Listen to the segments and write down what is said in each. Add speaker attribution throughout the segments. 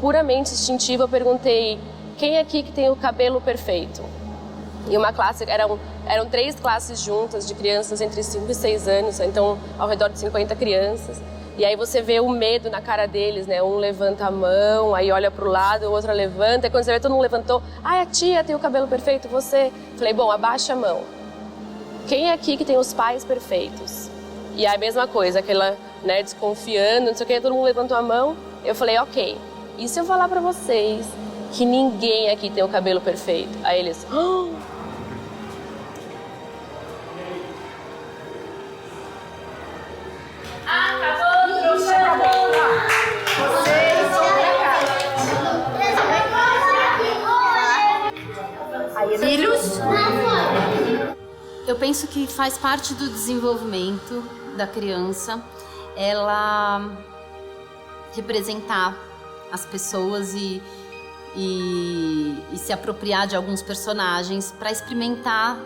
Speaker 1: puramente instintiva, eu perguntei: quem aqui que tem o cabelo perfeito? E uma classe, eram 3 classes juntas de crianças entre 5 e 6 anos, então ao redor de 50 crianças. E aí você vê o medo na cara deles, né? Um levanta a mão, aí olha pro lado, o outro levanta. E quando você vê todo mundo levantou: a tia tem o cabelo perfeito, você? Falei: bom, abaixa a mão. Quem aqui que tem os pais perfeitos? E a mesma coisa, aquela, né, desconfiando, não sei o que, todo mundo levantou a mão. Eu falei: ok, e se eu falar pra vocês que ninguém aqui tem o cabelo perfeito? Aí eles: oh!
Speaker 2: Acabou, trouxa, acabou. Vocês vão pra cá. Filhos?
Speaker 3: Eu penso que faz parte do desenvolvimento da criança ela representar as pessoas e se apropriar de alguns personagens para experimentar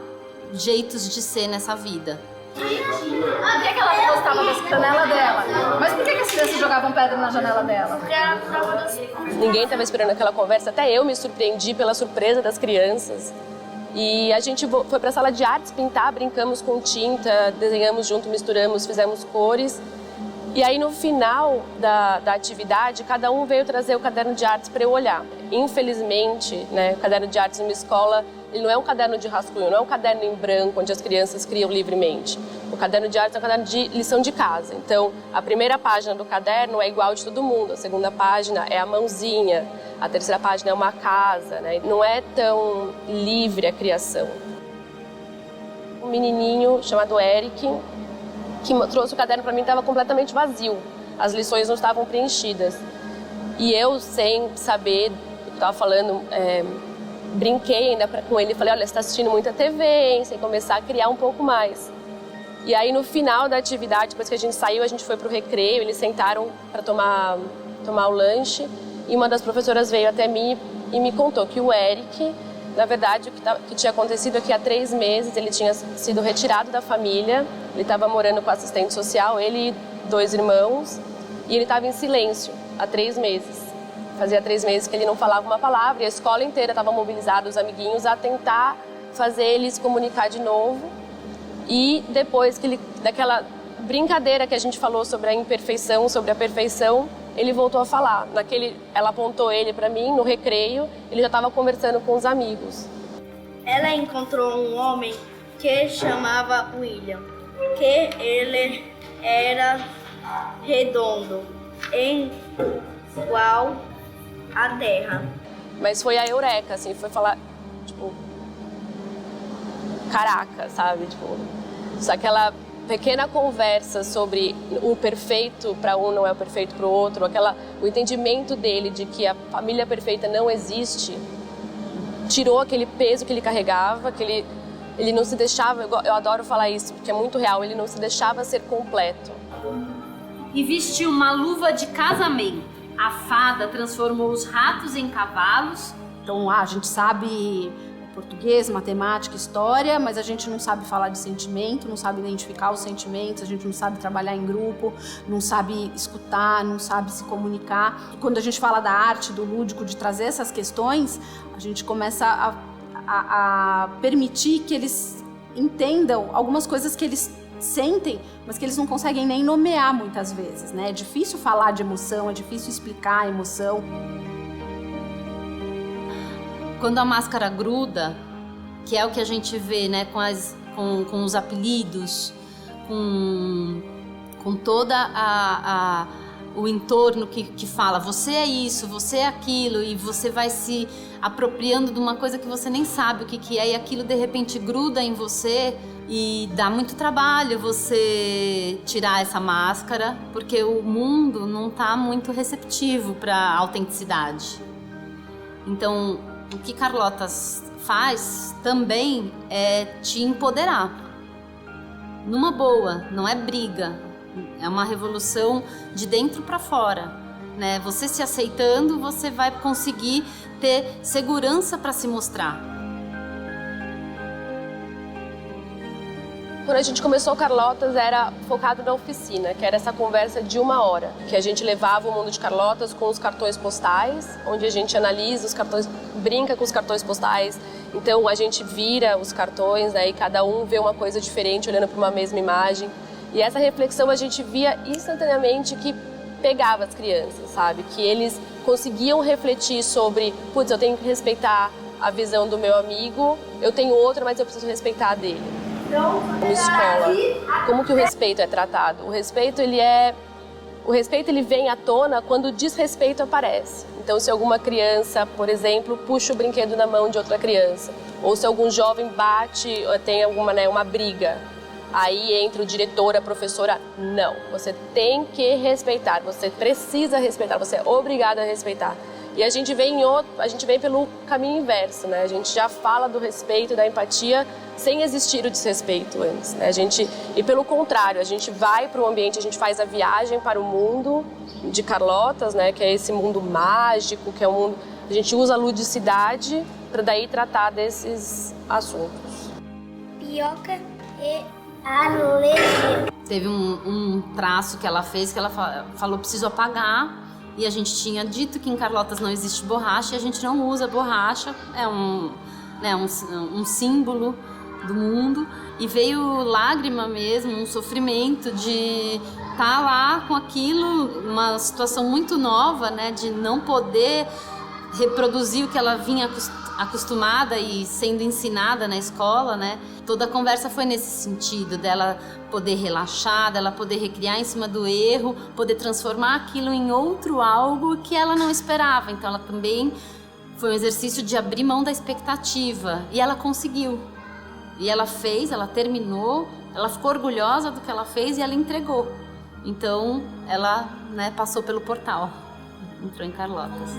Speaker 3: jeitos de ser nessa vida.
Speaker 2: Por que ela não gostava da janela dela? Mas por que as crianças jogavam pedra na janela dela? Porque era a prova das...
Speaker 1: Ninguém estava esperando aquela conversa, até eu me surpreendi pela surpresa das crianças. E a gente foi para a sala de artes pintar, brincamos com tinta, desenhamos junto, misturamos, fizemos cores. E aí no final da atividade, cada um veio trazer o caderno de artes para eu olhar. Infelizmente, né, o caderno de artes numa escola, ele não é um caderno de rascunho, não é um caderno em branco onde as crianças criam livremente. O caderno de artes é um caderno de lição de casa. Então, a primeira página do caderno é igual de todo mundo, a segunda página é a mãozinha, a terceira página é uma casa, né? Não é tão livre a criação. Um menininho chamado Eric, que trouxe o caderno para mim, estava completamente vazio. As lições não estavam preenchidas. E eu, sem saber o que estava falando, brinquei ainda com ele. Falei: olha, você está assistindo muita TV, hein? Sem começar a criar um pouco mais. E aí, no final da atividade, depois que a gente saiu, a gente foi para o recreio. Eles sentaram para tomar o lanche. E uma das professoras veio até mim e me contou que o Eric, na verdade, o que tinha acontecido é que há 3 meses ele tinha sido retirado da família. Ele estava morando com assistente social, ele e 2 irmãos, e ele estava em silêncio há 3 meses. Fazia 3 meses que ele não falava uma palavra, e a escola inteira estava mobilizada, os amiguinhos, a tentar fazer ele se comunicar de novo. E depois daquela brincadeira que a gente falou sobre a imperfeição, sobre a perfeição, ele voltou a falar. Ela apontou ele para mim no recreio, ele já estava conversando com os amigos.
Speaker 4: Ela encontrou um homem que chamava William, que ele era redondo, igual à Terra.
Speaker 1: Mas foi a eureka, assim, foi falar, tipo, caraca, sabe? Tipo, só aquela pequena conversa sobre o perfeito para um não é o perfeito para o outro, o entendimento dele de que a família perfeita não existe, tirou aquele peso que ele carregava, que ele não se deixava, eu adoro falar isso, porque é muito real, ele não se deixava ser completo.
Speaker 3: E vestiu uma luva de casamento. A fada transformou os ratos em cavalos.
Speaker 5: Então, a gente sabe português, matemática, história, mas a gente não sabe falar de sentimento, não sabe identificar os sentimentos, a gente não sabe trabalhar em grupo, não sabe escutar, não sabe se comunicar. Quando a gente fala da arte, do lúdico, de trazer essas questões, a gente começa a permitir que eles entendam algumas coisas que eles sentem, mas que eles não conseguem nem nomear muitas vezes, né? É difícil falar de emoção, é difícil explicar a emoção.
Speaker 3: Quando a máscara gruda, que é o que a gente vê, né, com os apelidos, com toda o entorno que fala você é isso, você é aquilo, e você vai se apropriando de uma coisa que você nem sabe o que é, e aquilo de repente gruda em você, e dá muito trabalho você tirar essa máscara, porque o mundo não está muito receptivo para a autenticidade. Então, o que Carlota faz também é te empoderar. Numa boa, não é briga. É uma revolução de dentro para fora, né? Você se aceitando, você vai conseguir ter segurança para se mostrar.
Speaker 1: Quando a gente começou o Carlotas, era focado na oficina, que era essa conversa de 1 hora, que a gente levava o mundo de Carlotas com os cartões postais, onde a gente analisa os cartões, brinca com os cartões postais. Então a gente vira os cartões, né, e cada um vê uma coisa diferente olhando para uma mesma imagem. E essa reflexão a gente via instantaneamente que pegava as crianças, sabe? Que eles conseguiam refletir sobre, putz, eu tenho que respeitar a visão do meu amigo, eu tenho outra, mas eu preciso respeitar a dele. Como escola, como que o respeito é tratado? O respeito ele vem à tona quando o desrespeito aparece. Então, se alguma criança, por exemplo, puxa o brinquedo na mão de outra criança, ou se algum jovem bate, tem uma briga, aí entra o diretor, a professora, não. Você tem que respeitar, você precisa respeitar, você é obrigado a respeitar. E a gente vem pelo caminho inverso, né? A gente já fala do respeito, da empatia, sem existir o desrespeito antes, né? E pelo contrário, a gente vai para o ambiente, a gente faz a viagem para o mundo de Carlotas, né? Que é esse mundo mágico, que é um mundo... A gente usa a ludicidade para daí tratar desses assuntos.
Speaker 4: Pioca e alergia.
Speaker 3: Teve um traço que ela fez que ela falou, preciso apagar. E a gente tinha dito que em Carlotas não existe borracha e a gente não usa borracha, é um símbolo do mundo. E veio lágrima mesmo, um sofrimento de estar lá com aquilo, uma situação muito nova, né, de não poder reproduzir o que ela vinha acostumada e sendo ensinada na escola, né? Toda a conversa foi nesse sentido, dela poder relaxar, dela poder recriar em cima do erro, poder transformar aquilo em outro algo que ela não esperava. Então ela também foi um exercício de abrir mão da expectativa e ela conseguiu. E ela fez, ela terminou, ela ficou orgulhosa do que ela fez e ela entregou. Então ela, né, passou pelo portal, entrou em Carlotas.